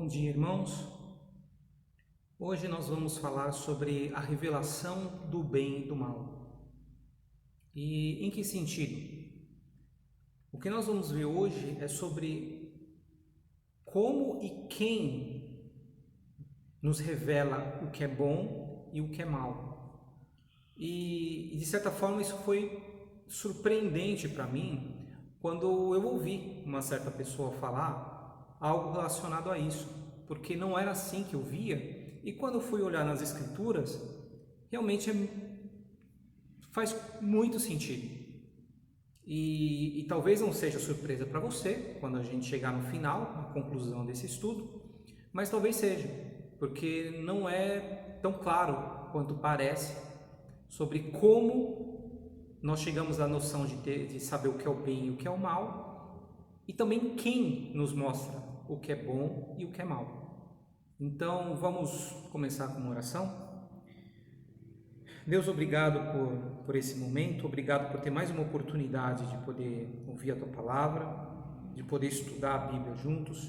Bom dia, irmãos. Hoje nós vamos falar sobre a revelação do bem e do mal. E em que sentido? O que nós vamos ver hoje é sobre como e quem nos revela o que é bom e o que é mal. E de certa forma isso foi surpreendente para mim quando eu ouvi uma certa pessoa falar algo relacionado a isso, porque não era assim que eu via. E quando eu fui olhar nas escrituras, realmente faz muito sentido. E talvez não seja surpresa para você quando a gente chegar no final, na conclusão desse estudo, mas talvez seja, porque não é tão claro quanto parece sobre como nós chegamos à noção de saber o que é o bem e o que é o mal, e também quem nos mostra o que é bom e o que é mal. Então vamos começar com uma oração. Deus, obrigado por esse momento, obrigado por ter mais uma oportunidade de poder ouvir a Tua Palavra, de poder estudar a Bíblia juntos.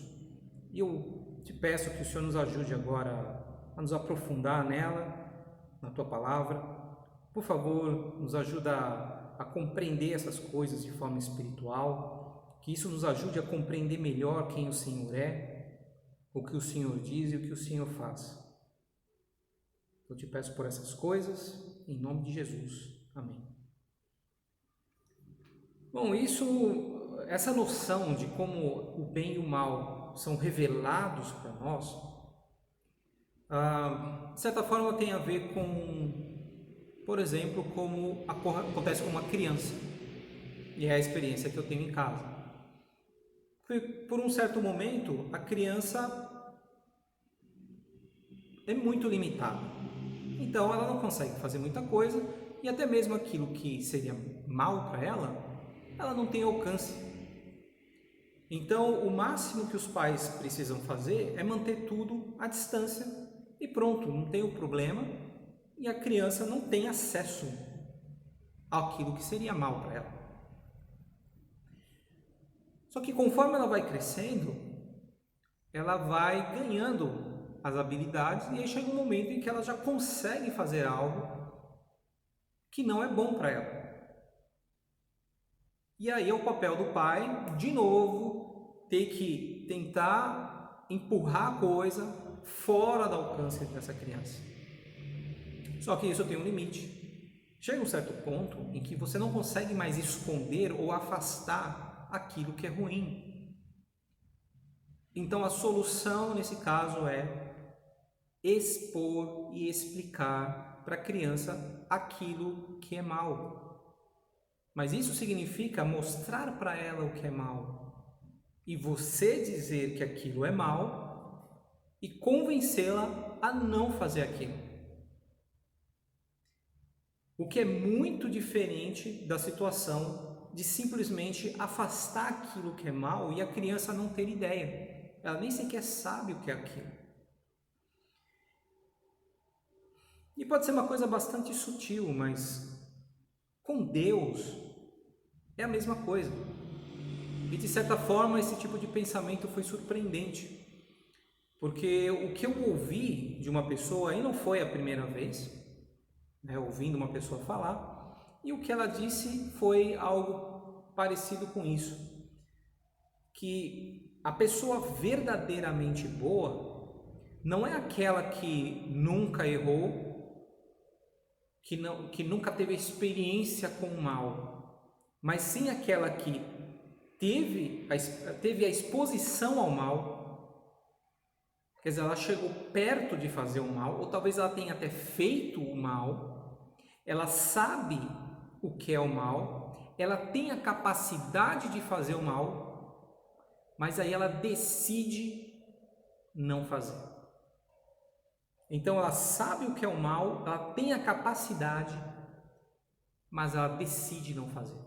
E eu te peço que o Senhor nos ajude agora a nos aprofundar nela, na Tua Palavra. Por favor, nos ajuda a compreender essas coisas de forma espiritual, que isso nos ajude a compreender melhor quem o Senhor é, o que o Senhor diz e o que o Senhor faz. Eu te peço por essas coisas, em nome de Jesus. Amém. Bom, essa noção de como o bem e o mal são revelados para nós, de certa forma tem a ver com, por exemplo, como acontece com uma criança, e é a experiência que eu tenho em casa. Por um certo momento, a criança é muito limitada, então ela não consegue fazer muita coisa, e até mesmo aquilo que seria mal para ela não tem alcance. Então o máximo que os pais precisam fazer é manter tudo à distância e pronto, não tem o problema, e a criança não tem acesso àquilo que seria mal para ela. Só que conforme ela vai crescendo, ela vai ganhando as habilidades, e aí chega um momento em que ela já consegue fazer algo que não é bom para ela. E aí é o papel do pai, de novo, ter que tentar empurrar a coisa fora do alcance dessa criança. Só que isso tem um limite. Chega um certo ponto em que você não consegue mais esconder ou afastar aquilo que é ruim. Então a solução nesse caso é expor e explicar para a criança aquilo que é mal. Mas isso significa mostrar para ela o que é mal e você dizer que aquilo é mal e convencê-la a não fazer aquilo. O que é muito diferente da situação de simplesmente afastar aquilo que é mal e a criança não ter ideia. Ela nem sequer sabe o que é aquilo. E pode ser uma coisa bastante sutil, mas com Deus é a mesma coisa. E de certa forma esse tipo de pensamento foi surpreendente, porque o que eu ouvi de uma pessoa, aí não foi a primeira vez, ouvindo uma pessoa falar, e o que ela disse foi algo parecido com isso, que a pessoa verdadeiramente boa não é aquela que nunca errou, que nunca teve experiência com o mal, mas sim aquela que teve a exposição ao mal, quer dizer, ela chegou perto de fazer o mal, ou talvez ela tenha até feito o mal, ela sabe o que é o mal, ela tem a capacidade de fazer o mal, mas aí ela decide não fazer. Então ela sabe o que é o mal, ela tem a capacidade, mas ela decide não fazer.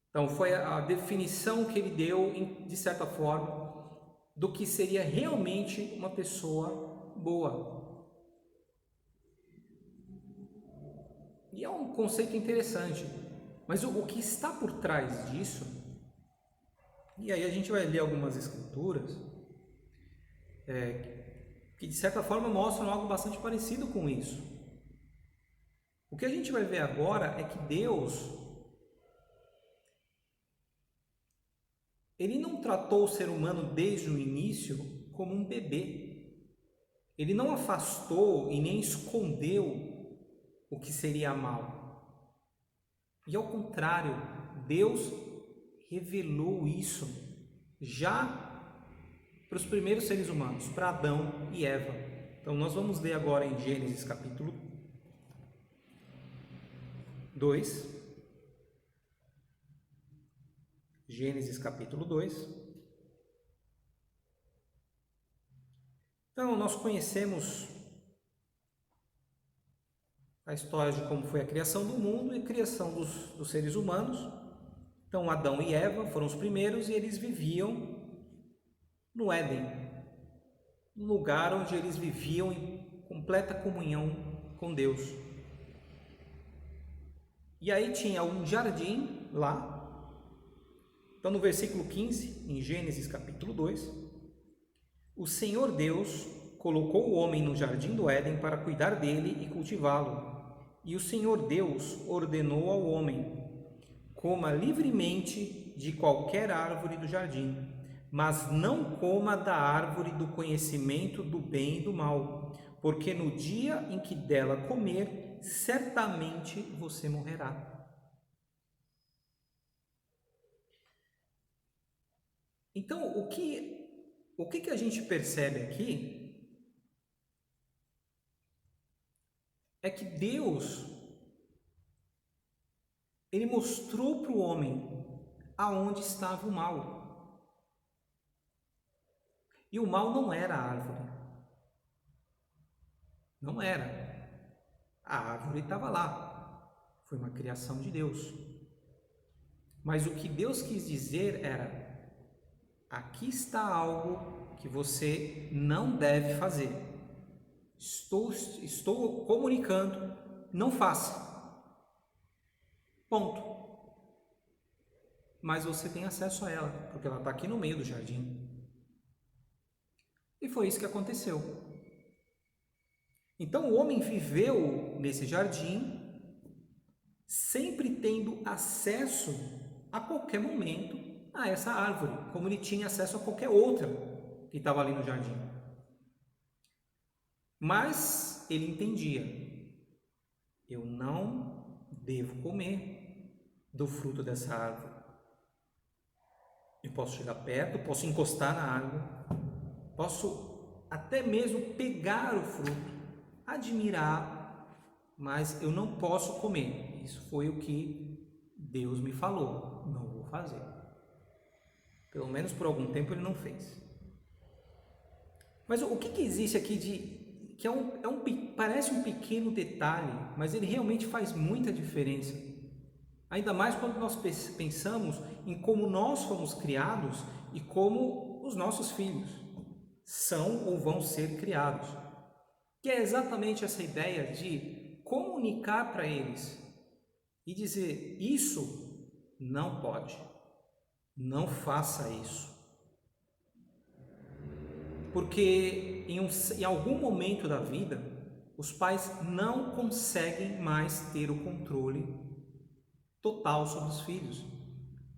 Então foi a definição que ele deu, de certa forma, do que seria realmente uma pessoa boa. E é um conceito interessante, mas o que está por trás disso E aí a gente vai ler algumas escrituras que de certa forma mostram algo bastante parecido com isso. O que a gente vai ver agora é que Deus, Ele não tratou o ser humano desde o início como um bebê. Ele não afastou e nem escondeu o que seria mal. E ao contrário, Deus revelou isso já para os primeiros seres humanos, para Adão e Eva. Então nós vamos ler agora em Gênesis capítulo 2. Gênesis capítulo 2. Então nós conhecemos a história de como foi a criação do mundo e a criação dos seres humanos. Então Adão e Eva foram os primeiros e eles viviam no Éden, um lugar onde eles viviam em completa comunhão com Deus. E aí tinha um jardim lá. Então no versículo 15, em Gênesis capítulo 2, o Senhor Deus colocou o homem no jardim do Éden para cuidar dele e cultivá-lo. E o Senhor Deus ordenou ao homem: coma livremente de qualquer árvore do jardim, mas não coma da árvore do conhecimento do bem e do mal, porque no dia em que dela comer, certamente você morrerá. Então, o que a gente percebe aqui é que Deus, Ele mostrou para o homem aonde estava o mal. E o mal não era a árvore. Não era. A árvore estava lá. Foi uma criação de Deus. Mas o que Deus quis dizer era: aqui está algo que você não deve fazer. Estou comunicando, não faça. Ponto. Mas você tem acesso a ela, porque ela está aqui no meio do jardim. E foi isso que aconteceu. Então o homem viveu nesse jardim, sempre tendo acesso a qualquer momento a essa árvore, como ele tinha acesso a qualquer outra que estava ali no jardim. Mas ele entendia: eu não devo comer do fruto dessa árvore. Eu posso chegar perto, posso encostar na árvore, posso até mesmo pegar o fruto, admirar, mas eu não posso comer. Isso foi o que Deus me falou, não vou fazer. Pelo menos por algum tempo ele não fez. Mas o que existe aqui que parece um pequeno detalhe, mas ele realmente faz muita diferença. Ainda mais quando nós pensamos em como nós fomos criados e como os nossos filhos são ou vão ser criados. Que é exatamente essa ideia de comunicar para eles e dizer: isso não pode, não faça isso. Porque em algum momento da vida, os pais não conseguem mais ter o controle total sobre os filhos.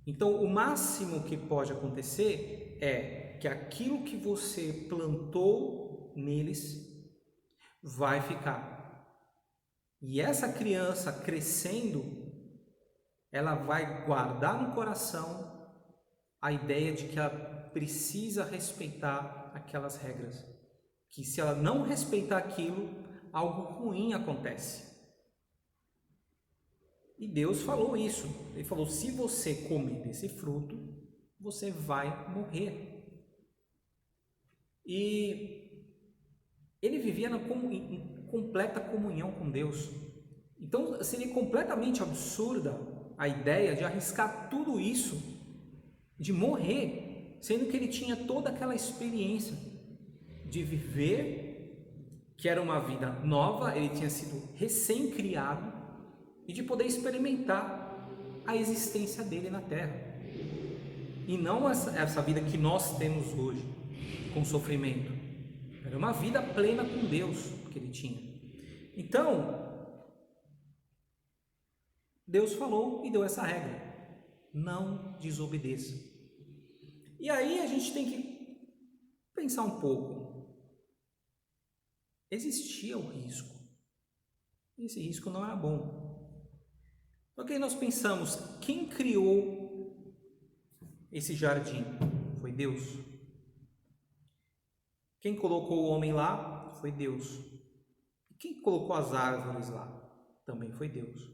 Então, o máximo que pode acontecer é que aquilo que você plantou neles vai ficar. E essa criança crescendo, ela vai guardar no coração a ideia de que ela precisa respeitar aquelas regras. Que se ela não respeitar aquilo, algo ruim acontece. E Deus falou isso. Ele falou: se você comer desse fruto, você vai morrer. E ele vivia em completa comunhão com Deus. Então seria completamente absurda a ideia de arriscar tudo isso, de morrer, sendo que ele tinha toda aquela experiência de viver, que era uma vida nova, ele tinha sido recém-criado, e de poder experimentar a existência dele na Terra. e não essa vida que nós temos hoje, com sofrimento. Era uma vida plena com Deus que ele tinha. Então, Deus falou e deu essa regra: não desobedeça. E aí a gente tem que pensar um pouco. Existia o risco. Esse risco não era bom. Porque nós pensamos, quem criou esse jardim? Foi Deus. Quem colocou o homem lá? Foi Deus. E quem colocou as árvores lá? Também foi Deus.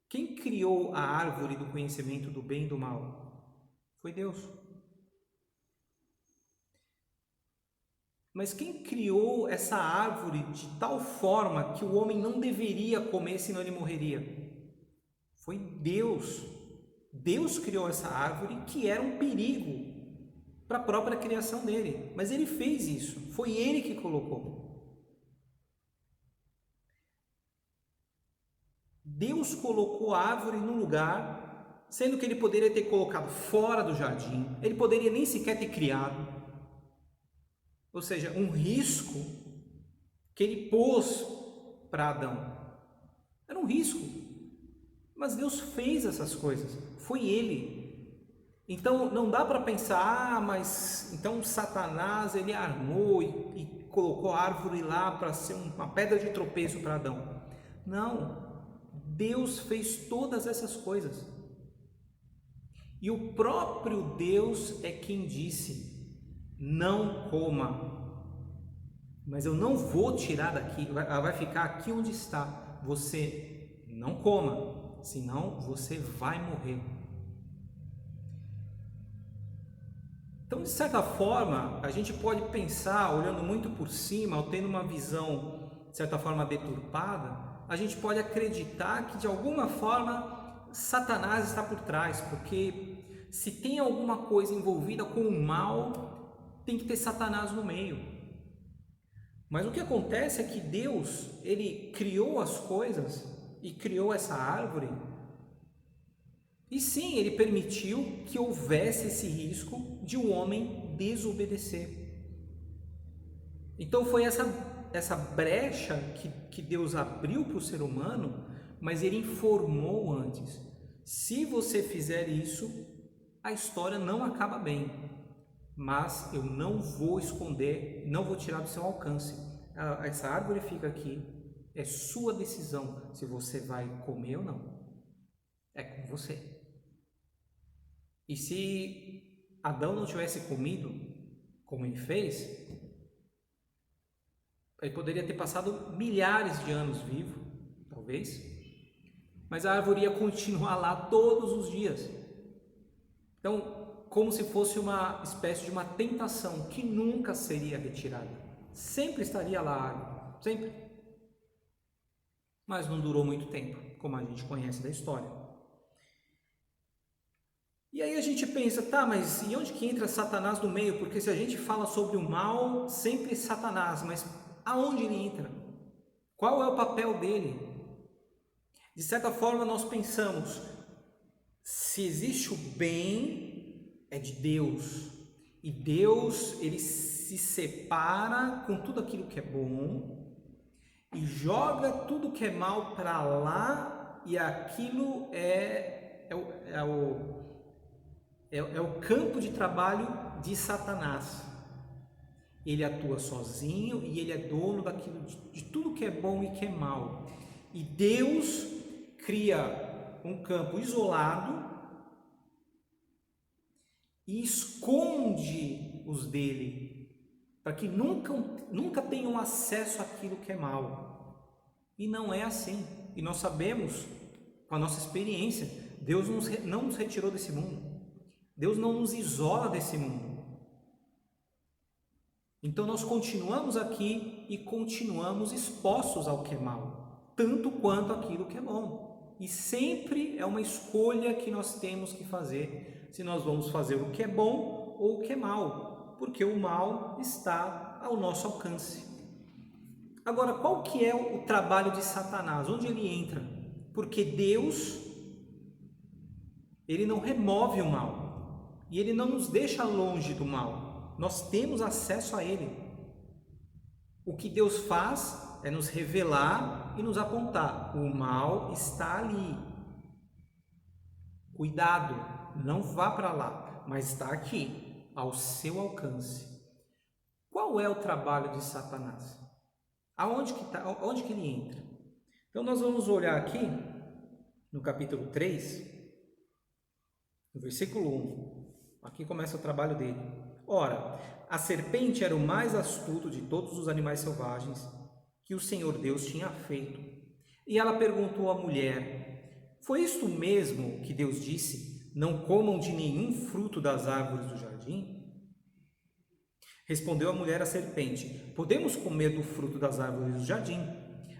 Quem criou a árvore do conhecimento do bem e do mal? Foi Deus. Mas quem criou essa árvore de tal forma que o homem não deveria comer, senão ele morreria? Foi Deus. Deus criou essa árvore que era um perigo para a própria criação dele. Mas ele fez isso. Foi ele que colocou. Deus colocou a árvore num lugar, sendo que ele poderia ter colocado fora do jardim. Ele poderia nem sequer ter criado. Ou seja, um risco que ele pôs para Adão. Era um risco. Mas Deus fez essas coisas. Foi ele. Então não dá para pensar, mas então Satanás ele armou e colocou a árvore lá para ser uma pedra de tropeço para Adão. Não. Deus fez todas essas coisas. E o próprio Deus é quem disse: não coma, mas eu não vou tirar daqui, ela vai ficar aqui onde está. Você não coma, senão você vai morrer. Então, de certa forma, a gente pode pensar, olhando muito por cima, ou tendo uma visão, de certa forma, deturpada, a gente pode acreditar que, de alguma forma, Satanás está por trás, porque se tem alguma coisa envolvida com o mal, tem que ter Satanás no meio. Mas o que acontece é que Deus, ele criou as coisas e criou essa árvore, e sim, ele permitiu que houvesse esse risco de o homem desobedecer. Então foi essa brecha que Deus abriu para o ser humano, mas ele informou antes: se você fizer isso, a história não acaba bem. Mas eu não vou esconder, não vou tirar do seu alcance. Essa árvore fica aqui, é sua decisão se você vai comer ou não. É com você. E se Adão não tivesse comido, como ele fez, ele poderia ter passado milhares de anos vivo, talvez, mas a árvore ia continuar lá todos os dias. Então, como se fosse uma espécie de uma tentação que nunca seria retirada. Sempre estaria lá a árvore, sempre. Mas não durou muito tempo, como a gente conhece da história. E aí a gente pensa, tá, mas e onde que entra Satanás no meio? Porque se a gente fala sobre o mal, sempre é Satanás, mas aonde ele entra? Qual é o papel dele? De certa forma nós pensamos, se existe o bem, é de Deus, e Deus ele se separa com tudo aquilo que é bom e joga tudo que é mal para lá, e aquilo é o campo de trabalho de Satanás. Ele atua sozinho e ele é dono daquilo, de tudo que é bom e que é mal. E Deus cria um campo isolado e esconde os dele, para que nunca tenham acesso àquilo que é mal. E não é assim. E nós sabemos, com a nossa experiência, Deus não nos retirou desse mundo. Deus não nos isola desse mundo. Então nós continuamos aqui e continuamos expostos ao que é mal, tanto quanto aquilo que é bom. E sempre é uma escolha que nós temos que fazer, se nós vamos fazer o que é bom ou o que é mal, porque o mal está ao nosso alcance. Agora, qual que é o trabalho de Satanás? Onde ele entra? Porque Deus, ele não remove o mal. e ele não nos deixa longe do mal. Nós temos acesso a ele. O que Deus faz é nos revelar e nos apontar. O mal está ali. Cuidado, não vá para lá, mas está aqui, ao seu alcance. Qual é o trabalho de Satanás? Onde que ele entra? Então nós vamos olhar aqui no capítulo 3, no versículo 1. Aqui começa o trabalho dele. Ora, a serpente era o mais astuto de todos os animais selvagens que o Senhor Deus tinha feito. E ela perguntou à mulher: foi isto mesmo que Deus disse? Não comam de nenhum fruto das árvores do jardim? Respondeu a mulher à serpente: podemos comer do fruto das árvores do jardim.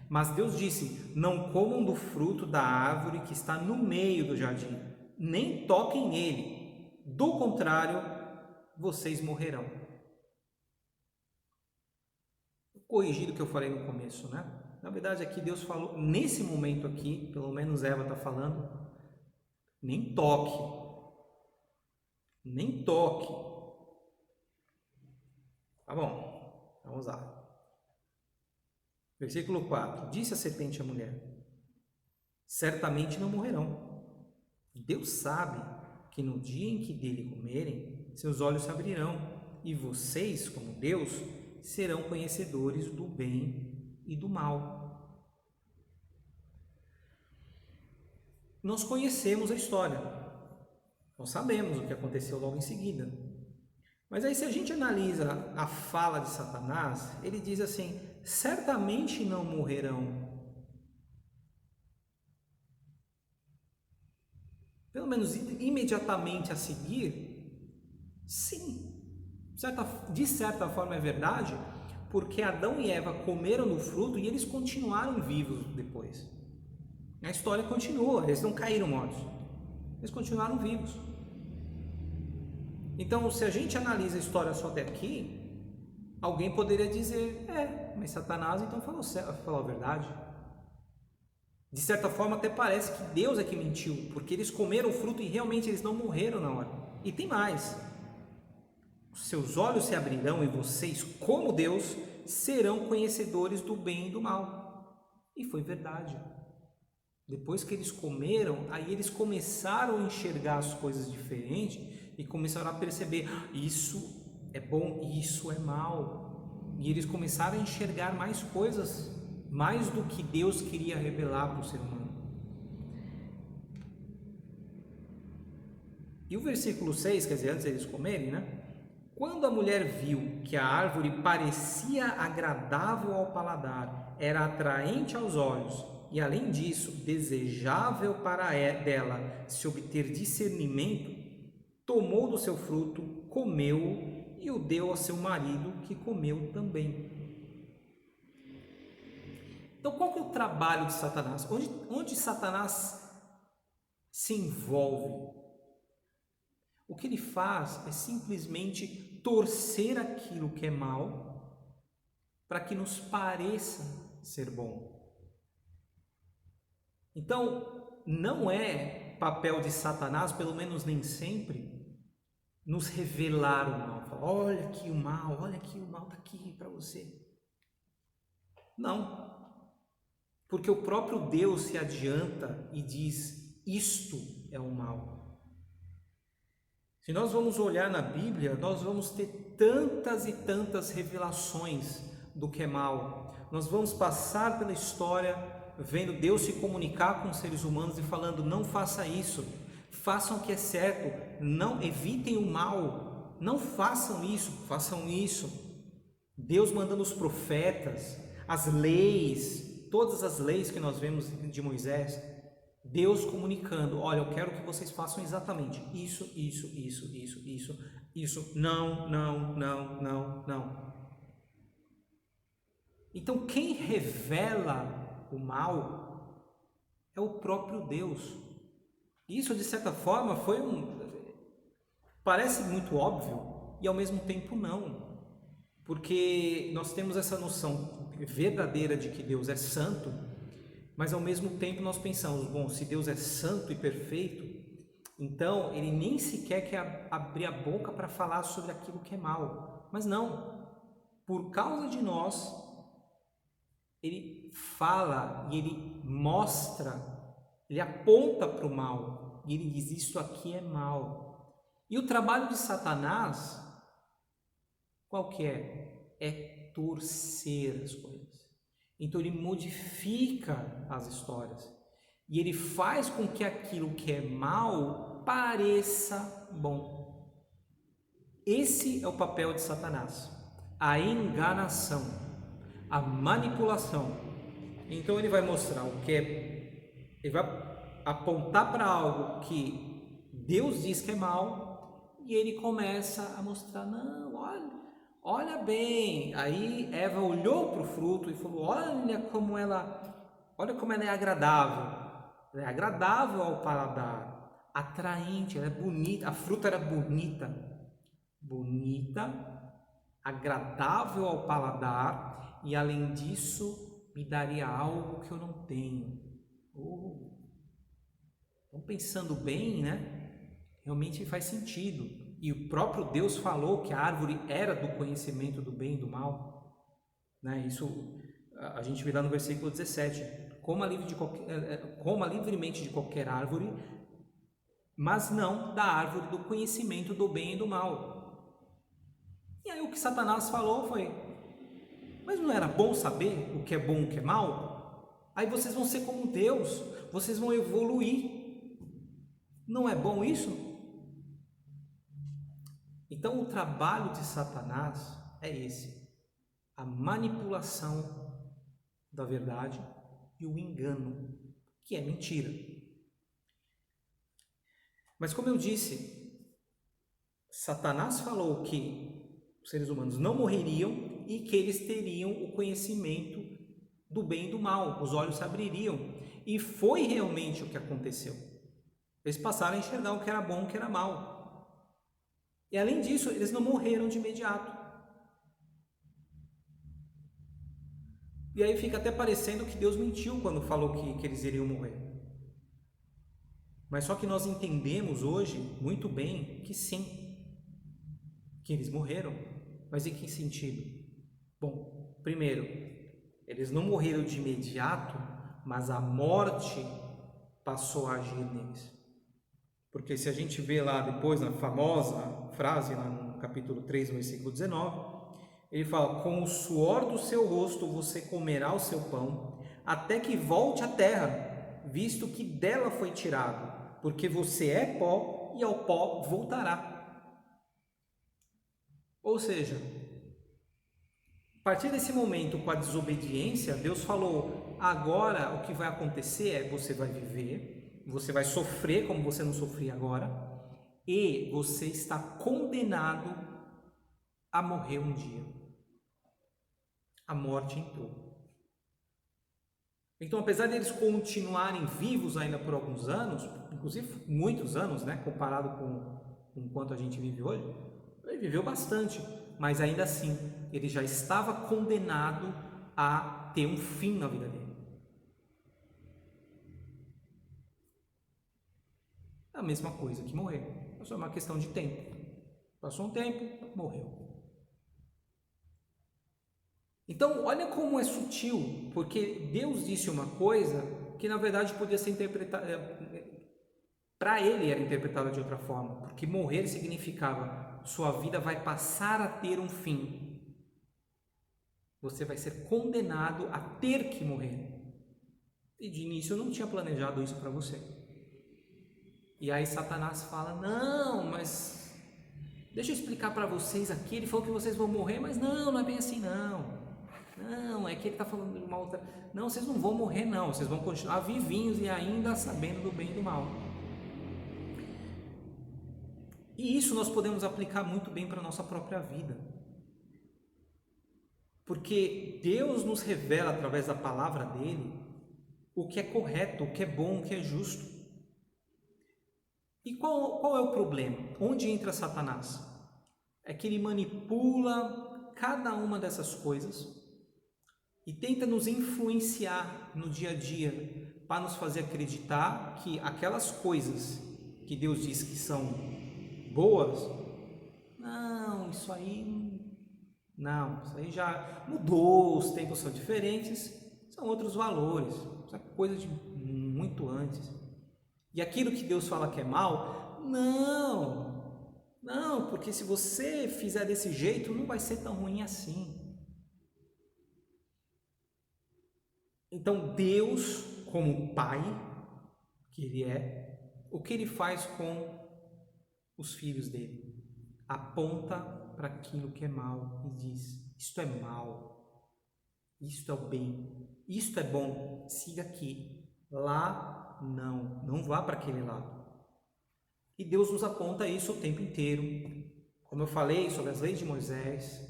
Mas Deus disse: não comam do fruto da árvore que está no meio do jardim, nem toquem nele, do contrário, vocês morrerão. Corrigido o que eu falei no começo, né? Na verdade, aqui Deus falou, nesse momento aqui, pelo menos Eva está falando, nem toque. Nem toque. Tá bom, vamos lá. Versículo 4. Disse a serpente à mulher: certamente não morrerão. Deus sabe que no dia em que dele comerem, seus olhos se abrirão, e vocês, como Deus, serão conhecedores do bem e do mal. Nós conhecemos a história, nós sabemos o que aconteceu logo em seguida. Mas aí, se a gente analisa a fala de Satanás, ele diz assim: certamente não morrerão. Pelo menos imediatamente a seguir, sim. De certa forma é verdade, porque Adão e Eva comeram do fruto e eles continuaram vivos depois. A história continua, eles não caíram mortos, eles continuaram vivos. Então, se a gente analisa a história só até aqui, alguém poderia dizer: mas Satanás então falou a verdade. De certa forma até parece que Deus é que mentiu, porque eles comeram o fruto e realmente eles não morreram na hora. E tem mais: seus olhos se abrirão e vocês, como Deus, serão conhecedores do bem e do mal. E foi verdade. Depois que eles comeram, aí eles começaram a enxergar as coisas diferentes e começaram a perceber: isso é bom, isso é mal. E eles começaram a enxergar mais coisas, mais do que Deus queria revelar para o ser humano. E o versículo 6, quer dizer, antes deles comerem, né? Quando a mulher viu que a árvore parecia agradável ao paladar, era atraente aos olhos, e além disso, desejável para dela se obter discernimento, tomou do seu fruto, comeu e o deu ao seu marido, que comeu também. Então, qual que é o trabalho de Satanás? Onde Satanás se envolve? O que ele faz é simplesmente torcer aquilo que é mal para que nos pareça ser bom. Então, não é papel de Satanás, pelo menos nem sempre, nos revelar o mal. Falar: olha aqui o mal está aqui para você. Não. Porque o próprio Deus se adianta e diz: isto é o mal. Se nós vamos olhar na Bíblia, nós vamos ter tantas e tantas revelações do que é mal. Nós vamos passar pela história vendo Deus se comunicar com os seres humanos e falando: não faça isso, façam o que é certo, não evitem o mal, não façam isso, façam isso. Deus mandando os profetas, as leis, todas as leis que nós vemos de Moisés, Deus comunicando: olha, eu quero que vocês façam exatamente isso, não. Então, quem revela o mal é o próprio Deus. Isso, de certa forma, parece muito óbvio e ao mesmo tempo não, porque nós temos essa noção verdadeira de que Deus é santo, mas ao mesmo tempo nós pensamos: bom, se Deus é santo e perfeito, Então, ele nem sequer quer abrir a boca para falar sobre aquilo que é mal. Mas não, por causa de nós, ele fala e ele mostra, ele aponta para o mal e ele diz: isso aqui é mal. E o trabalho de Satanás, qual que é? É torcer as coisas. Então ele modifica as histórias e ele faz com que aquilo que é mal pareça bom. Esse é o papel de Satanás, a enganação, a manipulação. Então ele vai mostrar o que é, ele vai apontar para algo que Deus diz que é mal e ele começa a mostrar: não, olha bem. Aí Eva olhou para o fruto e falou: olha como ela é agradável. Ela é agradável ao paladar, atraente, ela é bonita. A fruta era bonita, agradável ao paladar, e além disso me daria algo que eu não tenho. Então, pensando bem, né? Realmente faz sentido. E o próprio Deus falou que a árvore era do conhecimento do bem e do mal, né? Isso a gente vê lá no versículo 17: coma livremente de qualquer árvore, mas não da árvore do conhecimento do bem e do mal. E aí o que Satanás falou foi: mas não era bom saber o que é bom e o que é mal? Aí vocês vão ser como Deus, vocês vão evoluir. Não é bom isso? Então o trabalho de Satanás é esse: a manipulação da verdade e o engano, que é mentira. Mas como eu disse, Satanás falou que os seres humanos não morreriam e que eles teriam o conhecimento do bem e do mal, os olhos se abririam, e foi realmente o que aconteceu. Eles passaram a enxergar o que era bom e o que era mal. E além disso, eles não morreram de imediato. E aí fica até parecendo que Deus mentiu quando falou que eles iriam morrer. Mas só que nós entendemos hoje muito bem que sim, que eles morreram. Mas em que sentido? Bom, primeiro, eles não morreram de imediato, mas a morte passou a agir neles. Porque se a gente vê lá depois na famosa frase, lá no capítulo 3, no versículo 19, ele fala: com o suor do seu rosto você comerá o seu pão, até que volte à terra, visto que dela foi tirado, porque você é pó e ao pó voltará. Ou seja, a partir desse momento, com a desobediência, Deus falou: agora o que vai acontecer é você vai viver, você vai sofrer como você não sofria agora, e você está condenado a morrer um dia. A morte entrou. Então, apesar de eles continuarem vivos ainda por alguns anos, inclusive muitos anos, né, comparado com quanto a gente vive hoje, ele viveu bastante, mas ainda assim, ele já estava condenado a ter um fim na vida dele. É a mesma coisa que morrer, é só uma questão de tempo. Passou um tempo, morreu. Então, olha como é sutil, porque Deus disse uma coisa que na verdade podia ser interpretada, para ele era interpretada de outra forma, porque morrer significava: sua vida vai passar a ter um fim. Você vai ser condenado a ter que morrer. E de início eu não tinha planejado isso para você. E aí Satanás fala: não, mas deixa eu explicar para vocês aqui, ele falou que vocês vão morrer, mas não é bem assim não. Não, é que ele está falando de uma outra... Não, vocês não vão morrer não, vocês vão continuar vivinhos e ainda sabendo do bem e do mal. E isso nós podemos aplicar muito bem para a nossa própria vida. Porque Deus nos revela através da palavra dele o que é correto, o que é bom, o que é justo. E qual é o problema? Onde entra Satanás? É que ele manipula cada uma dessas coisas e tenta nos influenciar no dia a dia para nos fazer acreditar que aquelas coisas que Deus diz que são boas, não, isso aí já mudou, os tempos são diferentes, são outros valores, isso é coisa de muito antes. E aquilo que Deus fala que é mal, não, porque se você fizer desse jeito, não vai ser tão ruim assim. Então Deus, como Pai que Ele é, o que Ele faz com os filhos dele? Aponta para aquilo que é mal e diz: isto é mal, isto é o bem, isto é bom, siga aqui. Lá não vá para aquele lado. E Deus nos aponta isso o tempo inteiro. Como eu falei sobre as leis de Moisés,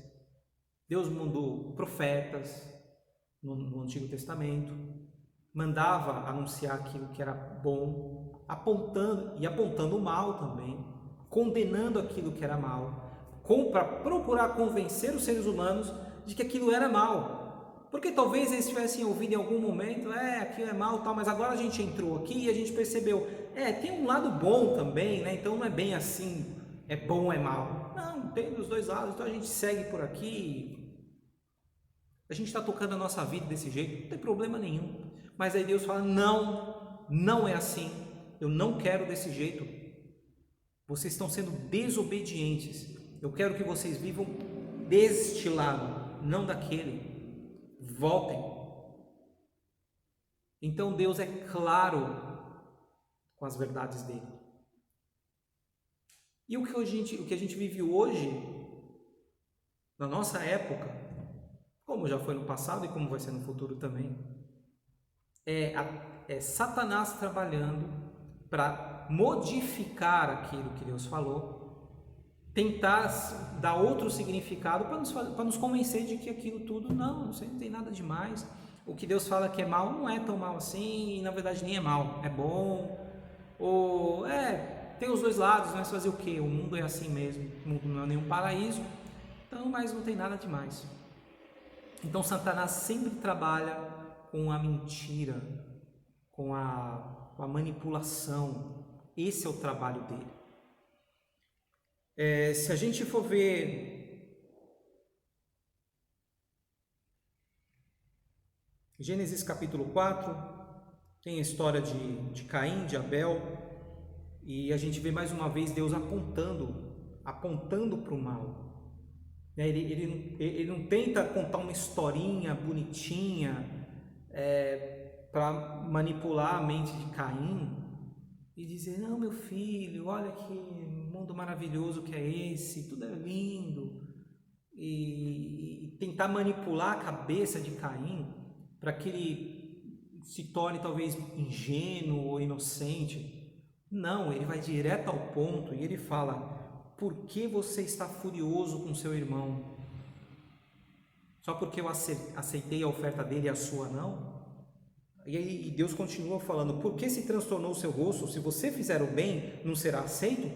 Deus mandou profetas no Antigo Testamento, mandava anunciar aquilo que era bom, apontando o mal também, condenando aquilo que era mal, para procurar convencer os seres humanos de que aquilo era mal. Porque talvez eles tivessem ouvido em algum momento, aquilo é mal, tal, mas agora a gente entrou aqui e a gente percebeu, tem um lado bom também, né? Então não é bem assim, é bom, é mal. Não, tem dos dois lados, então a gente segue por aqui. A gente está tocando a nossa vida desse jeito, não tem problema nenhum. Mas aí Deus fala, não é assim, eu não quero desse jeito. Vocês estão sendo desobedientes. Eu quero que vocês vivam deste lado, não daquele. Voltem. Então Deus é claro com as verdades dele. E o que a gente vive hoje, na nossa época, como já foi no passado e como vai ser no futuro também, é Satanás trabalhando para modificar aquilo que Deus falou, tentar dar outro significado para nos convencer de que aquilo tudo não tem nada demais. O que Deus fala que é mal não é tão mal assim, e na verdade nem é mal, é bom. Ou tem os dois lados, mas fazer o quê? O mundo é assim mesmo, o mundo não é nenhum paraíso, então, mas não tem nada demais. Então Satanás sempre trabalha com a mentira, com a manipulação. Esse é o trabalho dele. Se a gente for ver Gênesis capítulo 4, tem a história de Caim, de Abel, e a gente vê mais uma vez Deus apontando para o mal. Ele não tenta contar uma historinha bonitinha para manipular a mente de Caim e dizer, não, meu filho, olha que mundo maravilhoso que é esse, tudo é lindo, e tentar manipular a cabeça de Caim para que ele se torne talvez ingênuo ou inocente. Não, ele vai direto ao ponto e ele fala, por que você está furioso com seu irmão? Só porque eu aceitei a oferta dele e a sua não? E aí Deus continua falando, por que se transtornou o seu rosto? Se você fizer o bem, não será aceito?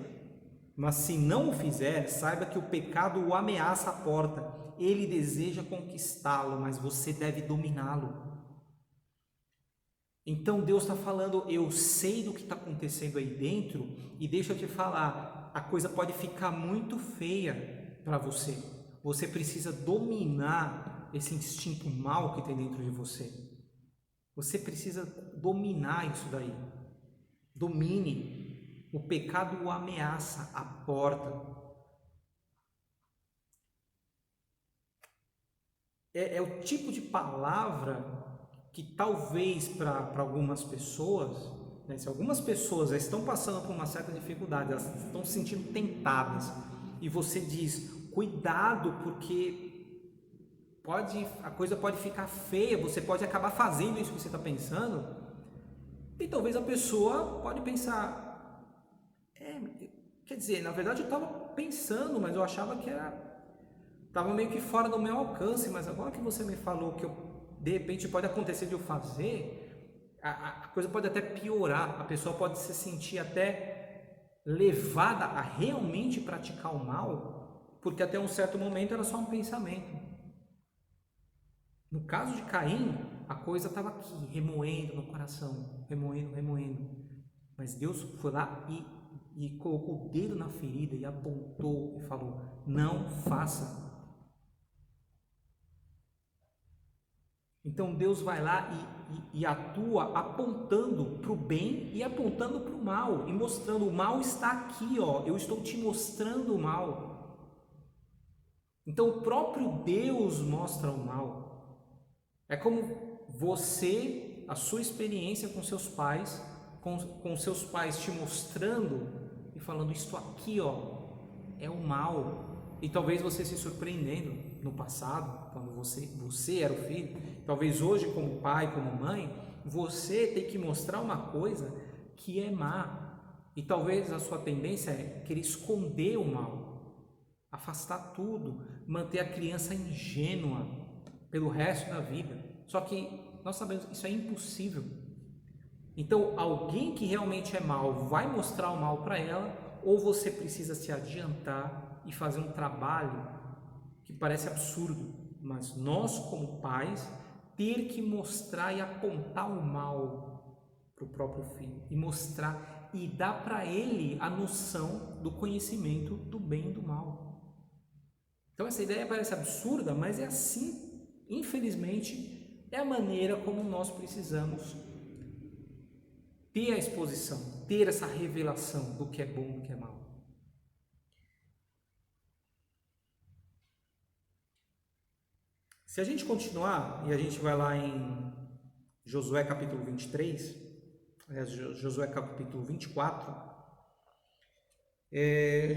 Mas se não o fizer, saiba que o pecado o ameaça à porta. Ele deseja conquistá-lo, mas você deve dominá-lo. Então Deus está falando, eu sei do que está acontecendo aí dentro, e deixa eu te falar, a coisa pode ficar muito feia para você. Você precisa dominar esse instinto mal que tem dentro de você. Você precisa dominar isso daí. Domine. O pecado o ameaça à porta. É o tipo de palavra que talvez para algumas pessoas, né, se algumas pessoas já estão passando por uma certa dificuldade, elas estão se sentindo tentadas, e você diz, cuidado, porque a coisa pode ficar feia, você pode acabar fazendo isso que você está pensando, e talvez a pessoa pode pensar, quer dizer, na verdade eu estava pensando, mas eu achava que estava meio que fora do meu alcance, mas agora que você me falou que de repente pode acontecer de eu fazer, a coisa pode até piorar, a pessoa pode se sentir até levada a realmente praticar o mal, porque até um certo momento era só um pensamento. No caso de Caim, a coisa estava aqui, remoendo no coração, remoendo. Mas Deus foi lá e e colocou o dedo na ferida e apontou e falou: não faça. Então Deus vai lá e atua apontando para o bem e apontando para o mal, e mostrando: o mal está aqui, ó, eu estou te mostrando o mal. Então o próprio Deus mostra o mal. É como você, a sua experiência com seus pais, com seus pais te mostrando e falando: isto aqui, ó, é o mal. E talvez você se surpreendendo no passado, quando você era o filho, talvez hoje como pai, como mãe, você tem que mostrar uma coisa que é má. E talvez a sua tendência é querer esconder o mal, afastar tudo, manter a criança ingênua pelo resto da vida. Só que nós sabemos que isso é impossível. Então, alguém que realmente é mal vai mostrar o mal para ela, ou você precisa se adiantar e fazer um trabalho que parece absurdo, mas nós como pais ter que mostrar e apontar o mal para o próprio filho e mostrar e dar para ele a noção do conhecimento do bem e do mal. Então essa ideia parece absurda, mas é assim, infelizmente, é a maneira como nós precisamos ter a exposição, ter essa revelação do que é bom e do que é mal. Se a gente continuar, e a gente vai lá em Josué capítulo 23, Josué capítulo 24,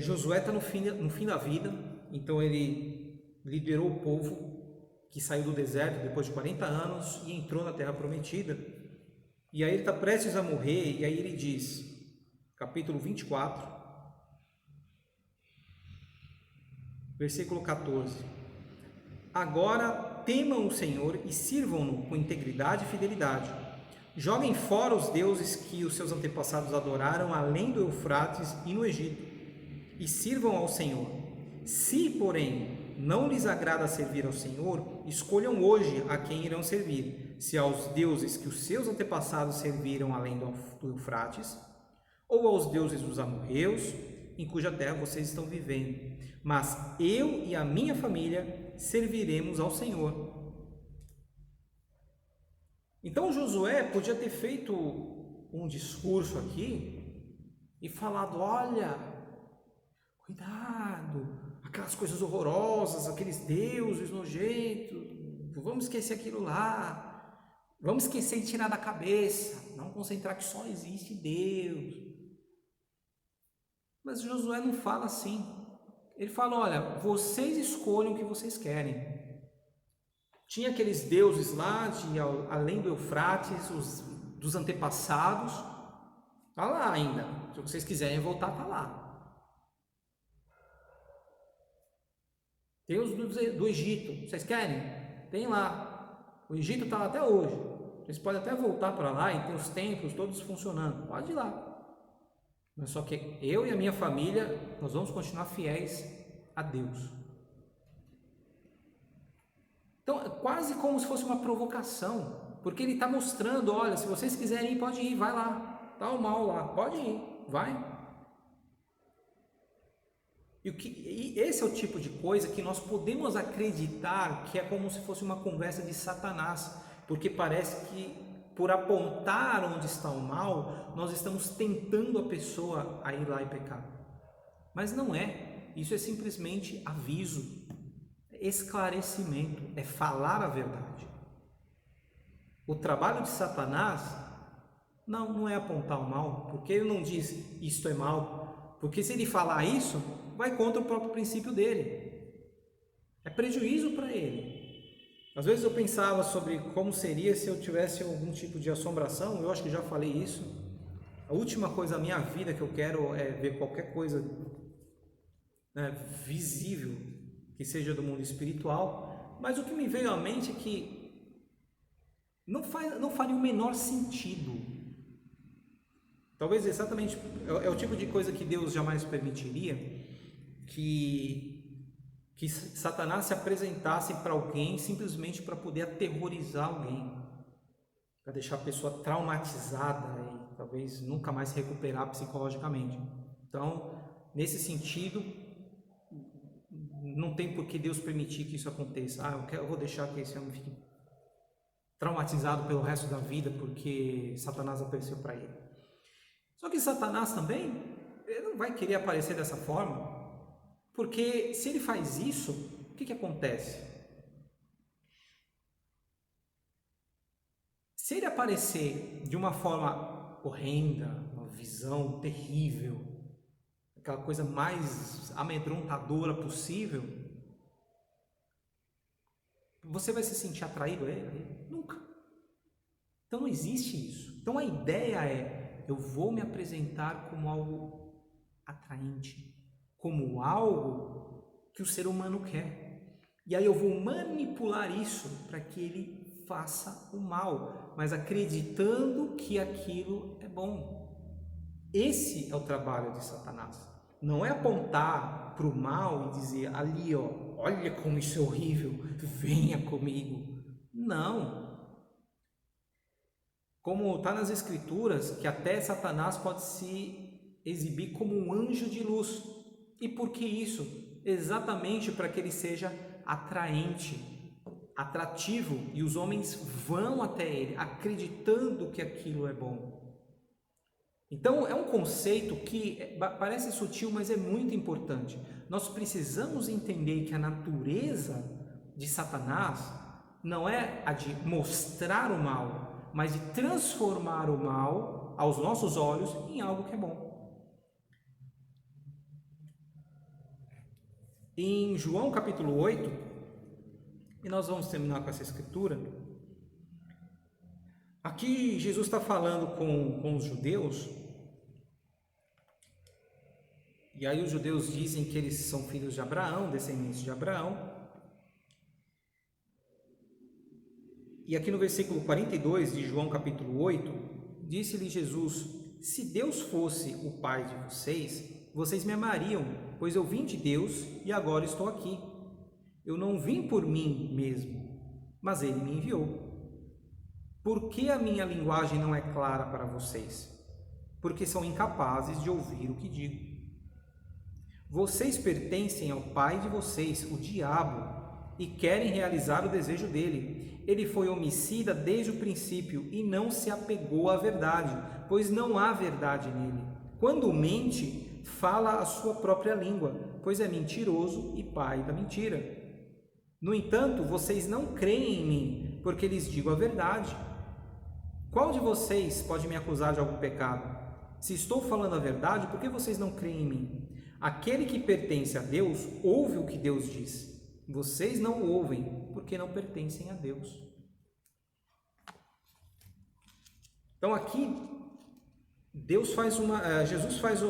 Josué está no fim da vida, então ele liderou o povo que saiu do deserto depois de 40 anos e entrou na terra prometida, e aí ele está prestes a morrer, e aí ele diz, capítulo 24, versículo 14: agora temam o Senhor e sirvam-no com integridade e fidelidade. Joguem fora os deuses que os seus antepassados adoraram além do Eufrates e no Egito, e sirvam ao Senhor. Se, porém, não lhes agrada servir ao Senhor, escolham hoje a quem irão servir, se aos deuses que os seus antepassados serviram além do Eufrates, ou aos deuses dos amorreus, em cuja terra vocês estão vivendo. Mas eu e a minha família serviremos ao Senhor. Então Josué podia ter feito um discurso aqui e falado: olha, cuidado, aquelas coisas horrorosas, aqueles deuses nojentos, vamos esquecer aquilo lá, vamos esquecer e tirar da cabeça, não concentrar que só existe Deus. Mas Josué não fala assim. Ele fala: olha, vocês escolhem o que vocês querem. Tinha aqueles deuses lá, além do Eufrates, dos antepassados, está lá ainda. Se vocês quiserem voltar, está lá. Tem os do Egito, vocês querem? Tem lá. O Egito está lá até hoje. Vocês podem até voltar para lá e tem os templos todos funcionando. Pode ir lá. Mas só que eu e a minha família, nós vamos continuar fiéis a Deus. Então, é quase como se fosse uma provocação, porque ele está mostrando: olha, se vocês quiserem ir, pode ir, vai lá, está o mal lá, pode ir, vai. E esse é o tipo de coisa que nós podemos acreditar que é como se fosse uma conversa de Satanás, porque parece que por apontar onde está o mal, nós estamos tentando a pessoa a ir lá e pecar. Mas não é, isso é simplesmente aviso, esclarecimento, é falar a verdade. O trabalho de Satanás não é apontar o mal, porque ele não diz isto é mal, porque se ele falar isso, vai contra o próprio princípio dele, é prejuízo para ele. Às vezes eu pensava sobre como seria se eu tivesse algum tipo de assombração, eu acho que já falei isso. A última coisa da minha vida que eu quero é ver qualquer coisa, né, visível, que seja do mundo espiritual, mas o que me veio à mente é que não faria o menor sentido. Talvez exatamente é o tipo de coisa que Deus jamais permitiria, que Satanás se apresentasse para alguém simplesmente para poder aterrorizar alguém, para deixar a pessoa traumatizada e talvez nunca mais se recuperar psicologicamente. Então, nesse sentido, não tem por que Deus permitir que isso aconteça. Eu vou deixar que esse homem fique traumatizado pelo resto da vida porque Satanás apareceu para ele. Só que Satanás também, ele não vai querer aparecer dessa forma, porque se ele faz isso, o que acontece? Se ele aparecer de uma forma horrenda, uma visão terrível, aquela coisa mais amedrontadora possível, você vai se sentir atraído a ele? Nunca. Então não existe isso. Então a ideia é, eu vou me apresentar como algo atraente, como algo que o ser humano quer. E aí eu vou manipular isso para que ele faça o mal, mas acreditando que aquilo é bom. Esse é o trabalho de Satanás. Não é apontar para o mal e dizer ali, olha como isso é horrível, venha comigo. Não. Como está nas Escrituras, que até Satanás pode se exibir como um anjo de luz. E por que isso? Exatamente para que ele seja atraente, atrativo, e os homens vão até ele, acreditando que aquilo é bom. Então, é um conceito que parece sutil, mas é muito importante. Nós precisamos entender que a natureza de Satanás não é a de mostrar o mal, mas de transformar o mal, aos nossos olhos, em algo que é bom. Em João capítulo 8, e nós vamos terminar com essa escritura, aqui Jesus está falando com os judeus, e aí os judeus dizem que eles são filhos de Abraão, descendentes de Abraão. E aqui no versículo 42 de João capítulo 8, disse-lhe Jesus: se Deus fosse o Pai de vocês, vocês me amariam, pois eu vim de Deus e agora estou aqui. Eu não vim por mim mesmo, mas Ele me enviou. Por que a minha linguagem não é clara para vocês? Porque são incapazes de ouvir o que digo. Vocês pertencem ao pai de vocês, o diabo, e querem realizar o desejo dele. Ele foi homicida desde o princípio e não se apegou à verdade, pois não há verdade nele. Quando mente, fala a sua própria língua, pois é mentiroso e pai da mentira. No entanto, vocês não creem em mim, porque lhes digo a verdade. Qual de vocês pode me acusar de algum pecado? Se estou falando a verdade, por que vocês não creem em mim? Aquele que pertence a Deus ouve o que Deus diz. Vocês não ouvem, porque não pertencem a Deus. Então aqui, Jesus faz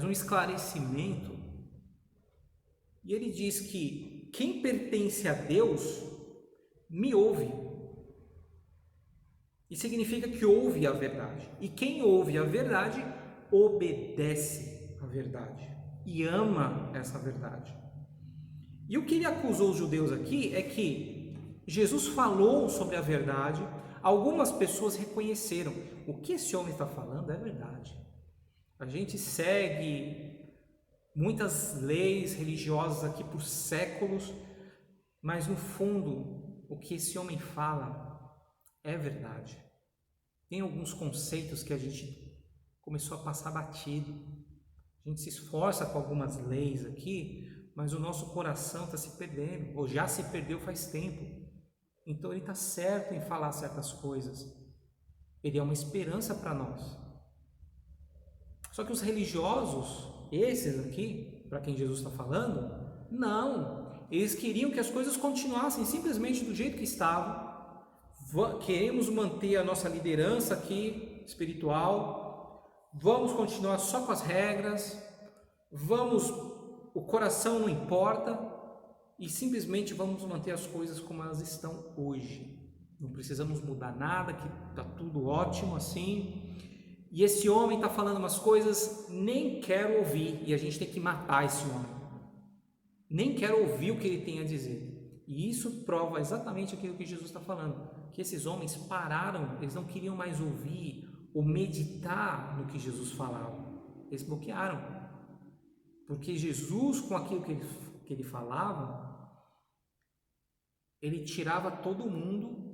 um esclarecimento, e ele diz que quem pertence a Deus me ouve. E significa que ouve a verdade. E quem ouve a verdade obedece a verdade e ama essa verdade. E o que ele acusou os judeus aqui é que Jesus falou sobre a verdade, algumas pessoas reconheceram, o que esse homem está falando é verdade. A gente segue muitas leis religiosas aqui por séculos, mas no fundo o que esse homem fala é verdade. Tem alguns conceitos que a gente começou a passar batido. A gente se esforça com algumas leis aqui, mas o nosso coração está se perdendo, ou já se perdeu faz tempo. Então ele está certo em falar certas coisas. Ele é uma esperança para nós. Só que os religiosos, esses aqui, para quem Jesus está falando, não. Eles queriam que as coisas continuassem simplesmente do jeito que estavam. Queremos manter a nossa liderança aqui, espiritual. Vamos continuar só com as regras, o coração não importa, e simplesmente vamos manter as coisas como elas estão hoje. Não precisamos mudar nada, que está tudo ótimo assim. E esse homem está falando umas coisas, nem quero ouvir, e a gente tem que matar esse homem. Nem quero ouvir o que ele tem a dizer. E isso prova exatamente aquilo que Jesus está falando, que esses homens pararam, eles não queriam mais ouvir ou meditar no que Jesus falava. Eles bloquearam. Porque Jesus, com aquilo que ele falava, ele tirava todo mundo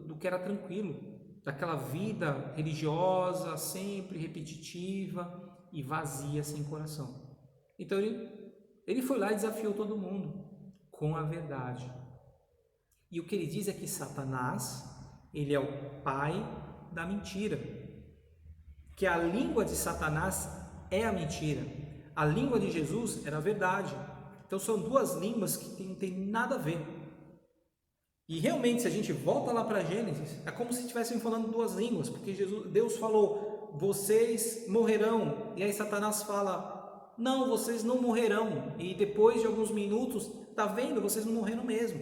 do que era tranquilo, daquela vida religiosa, sempre repetitiva e vazia, sem coração. Então ele foi lá e desafiou todo mundo com a verdade. E o que ele diz é que Satanás, ele é o pai da mentira. Que a língua de Satanás é a mentira. A língua de Jesus era a verdade. Então são duas línguas que não tem nada a ver. E realmente, se a gente volta lá para Gênesis, é como se estivessem falando duas línguas, porque Deus falou, vocês morrerão. E aí Satanás fala, não, vocês não morrerão. E depois de alguns minutos, tá vendo, vocês não morreram mesmo.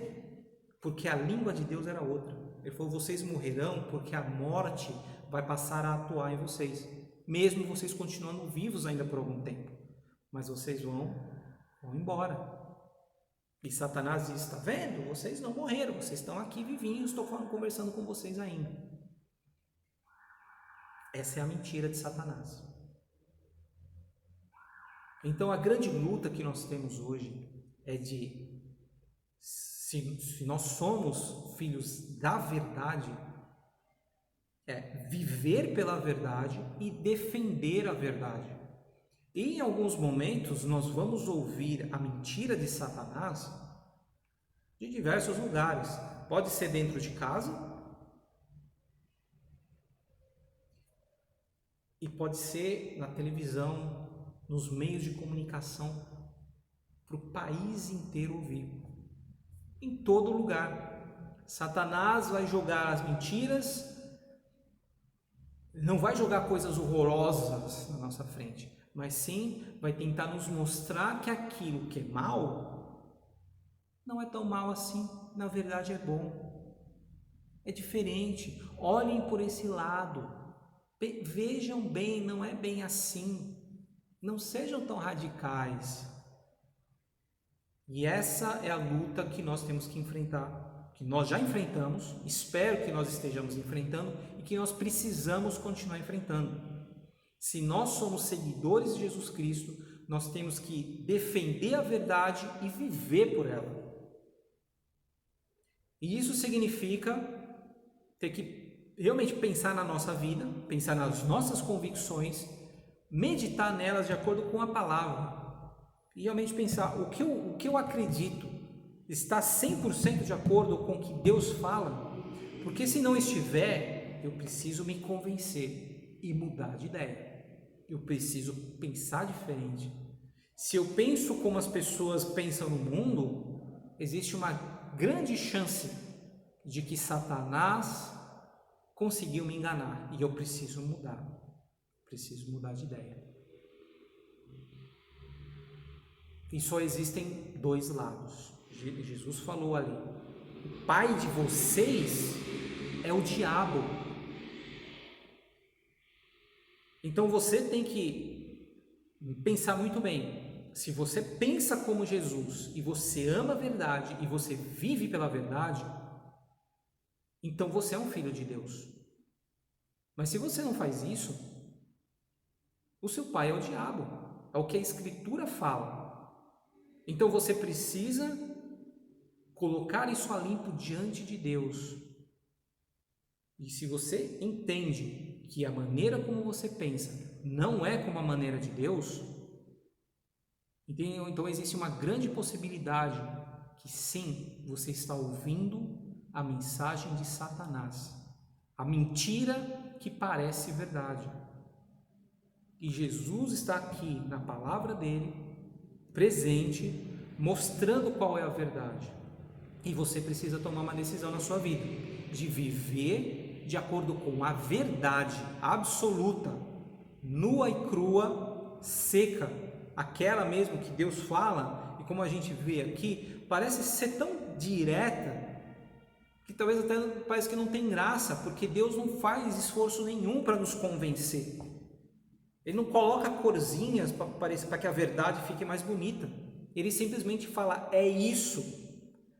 Porque a língua de Deus era outra. Ele falou, vocês morrerão porque a morte vai passar a atuar em vocês. Mesmo vocês continuando vivos ainda por algum tempo. Mas vocês vão embora. E Satanás diz, está vendo? Vocês não morreram, vocês estão aqui vivinhos, estou conversando com vocês ainda. Essa é a mentira de Satanás. Então a grande luta que nós temos hoje é de, se nós somos filhos da verdade, é viver pela verdade e defender a verdade. E em alguns momentos nós vamos ouvir a mentira de Satanás de diversos lugares. Pode ser dentro de casa e pode ser na televisão, nos meios de comunicação, para o país inteiro ouvir. Em todo lugar. Satanás vai jogar as mentiras, não vai jogar coisas horrorosas na nossa frente, mas sim vai tentar nos mostrar que aquilo que é mal não é tão mal assim, na verdade é bom, é diferente. Olhem por esse lado, vejam bem, não é bem assim, não sejam tão radicais. E essa é a luta que nós temos que enfrentar, que nós já enfrentamos, espero que nós estejamos enfrentando e que nós precisamos continuar enfrentando. Se nós somos seguidores de Jesus Cristo, nós temos que defender a verdade e viver por ela. E isso significa ter que realmente pensar na nossa vida, pensar nas nossas convicções, meditar nelas de acordo com a palavra. E realmente pensar, o que eu acredito está 100% de acordo com o que Deus fala? Porque se não estiver, eu preciso me convencer e mudar de ideia. Eu preciso pensar diferente. Se eu penso como as pessoas pensam no mundo, existe uma grande chance de que Satanás conseguiu me enganar e eu preciso mudar. Preciso mudar de ideia. E só existem dois lados. Jesus falou ali, o pai de vocês é o diabo. Então você tem que pensar muito bem. Se você pensa como Jesus e você ama a verdade e você vive pela verdade, então você é um filho de Deus. Mas se você não faz isso, o seu pai é o diabo. É o que a Escritura fala. Então você precisa colocar isso a limpo diante de Deus. E se você entende que a maneira como você pensa não é como a maneira de Deus, então existe uma grande possibilidade que sim, você está ouvindo a mensagem de Satanás, a mentira que parece verdade. E Jesus está aqui na palavra dele, presente, mostrando qual é a verdade. E você precisa tomar uma decisão na sua vida, de viver de acordo com a verdade absoluta, nua e crua, seca, aquela mesmo que Deus fala, e como a gente vê aqui, parece ser tão direta, que talvez até parece que não tem graça, porque Deus não faz esforço nenhum para nos convencer. Ele não coloca corzinhas para que a verdade fique mais bonita. Ele simplesmente fala, é isso,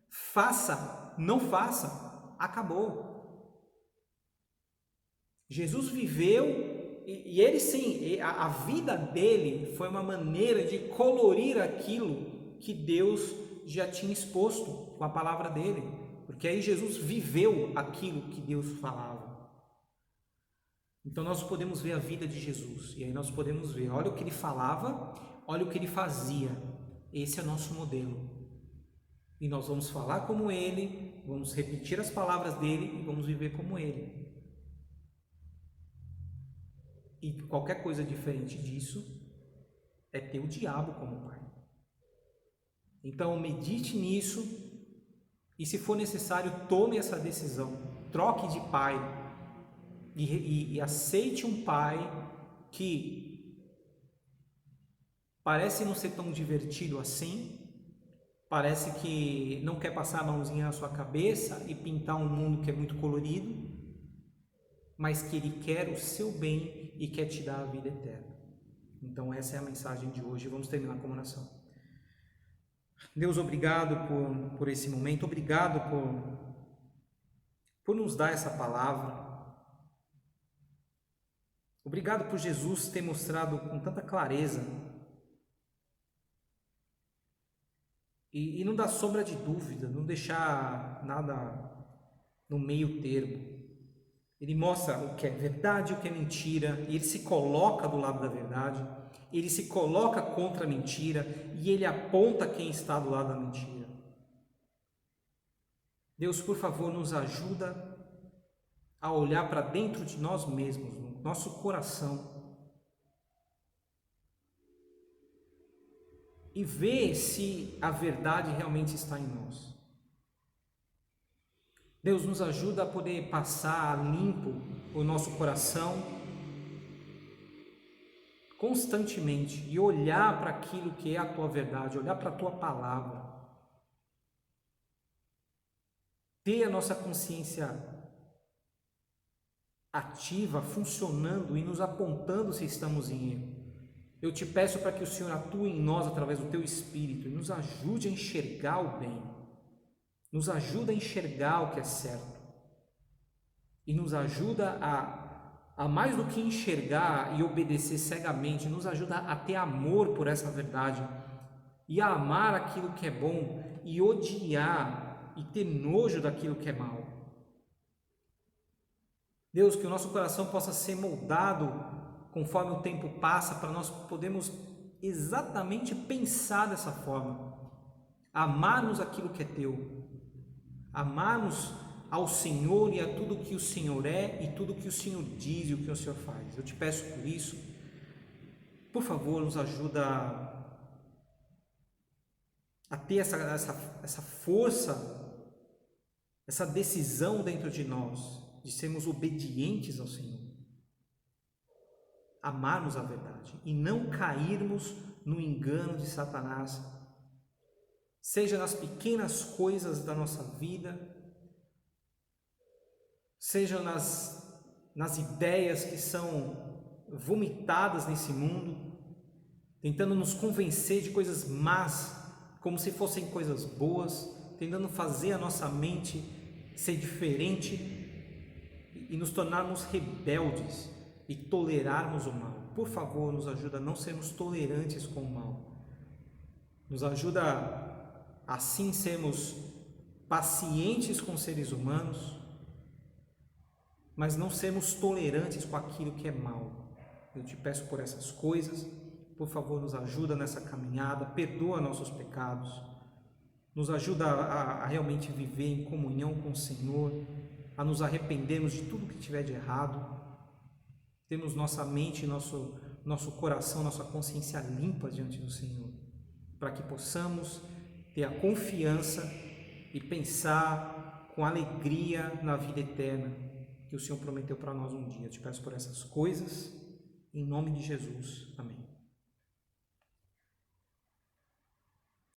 faça, não faça, acabou. Jesus viveu e ele sim, a vida dele foi uma maneira de colorir aquilo que Deus já tinha exposto com a palavra dele, porque aí Jesus viveu aquilo que Deus falava. Então nós podemos ver a vida de Jesus, e aí nós podemos ver, olha o que ele falava, olha o que ele fazia. Esse é o nosso modelo. E nós vamos falar como ele, vamos repetir as palavras dele e vamos viver como ele. E qualquer coisa diferente disso é ter o diabo como pai. Então medite nisso e, se for necessário, tome essa decisão. Troque de pai e aceite um pai que parece não ser tão divertido assim, parece que não quer passar a mãozinha na sua cabeça e pintar um mundo que é muito colorido, mas que ele quer o seu bem e quer te dar a vida eterna. Então essa é a mensagem de hoje. Vamos terminar com uma oração. Deus, obrigado por esse momento, obrigado por nos dar essa palavra. Obrigado por Jesus ter mostrado com tanta clareza e não dar sombra de dúvida, não deixar nada no meio termo. Ele mostra o que é verdade e o que é mentira, e ele se coloca do lado da verdade, ele se coloca contra a mentira e ele aponta quem está do lado da mentira. Deus, por favor, nos ajuda a olhar para dentro de nós mesmos, no nosso coração, e ver se a verdade realmente está em nós. Deus, nos ajuda a poder passar limpo o nosso coração constantemente e olhar para aquilo que é a tua verdade, olhar para a tua palavra. Ter a nossa consciência ativa, funcionando e nos apontando se estamos em erro. Eu te peço para que o Senhor atue em nós através do teu Espírito e nos ajude a enxergar o bem, nos ajuda a enxergar o que é certo e nos ajuda a mais do que enxergar e obedecer cegamente, nos ajuda a ter amor por essa verdade e a amar aquilo que é bom e odiar e ter nojo daquilo que é mal. Deus, que o nosso coração possa ser moldado conforme o tempo passa, para nós podermos exatamente pensar dessa forma, amarmos aquilo que é teu, amarmos ao Senhor e a tudo que o Senhor é e tudo que o Senhor diz e o que o Senhor faz. Eu te peço por isso, por favor, nos ajuda a ter essa força, essa decisão dentro de nós, de sermos obedientes ao Senhor, amarmos a verdade e não cairmos no engano de Satanás, seja nas pequenas coisas da nossa vida, seja nas ideias que são vomitadas nesse mundo, tentando nos convencer de coisas más, como se fossem coisas boas, tentando fazer a nossa mente ser diferente e nos tornarmos rebeldes e tolerarmos o mal. Por favor, nos ajuda a não sermos tolerantes com o mal. Nos ajuda assim sermos pacientes com os seres humanos, mas não sermos tolerantes com aquilo que é mal. Eu te peço por essas coisas, por favor, nos ajuda nessa caminhada, perdoa nossos pecados, nos ajuda a realmente viver em comunhão com o Senhor, a nos arrependermos de tudo que tiver de errado, termos nossa mente, nosso coração, nossa consciência limpa diante do Senhor, para que possamos ter a confiança e pensar com alegria na vida eterna que o Senhor prometeu para nós um dia. Eu te peço por essas coisas, em nome de Jesus. Amém.